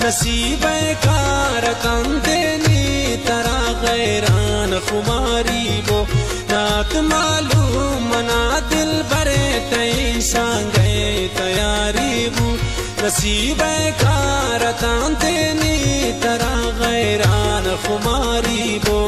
नसीब कार कंदेनी तरा गैरान खुमारी बो नात मालूम मना दिल भरे तई सांगे तैयारी बो नसीब कार कंदेनी तरा गैरान खुमारी बो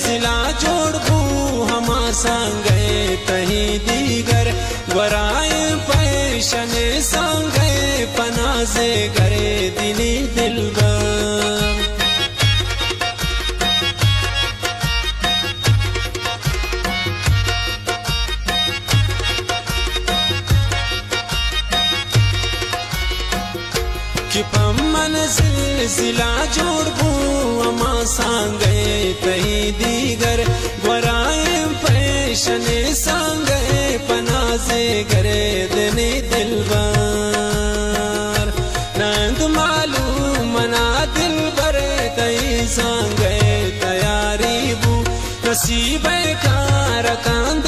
जिला जोड़बू हमा सांगे तही दीगर वराए पैशन सांगे पनाजे करे दिली दिलबर कि पम्मन सिलसिला जोड़बू अमा सांगे तही दीगर वराए पैशने सांगे पनाजे करे दने दिलबार नंद मालूम मना दिल भरे तही सांगे तैयारी बू नसीब कार कांद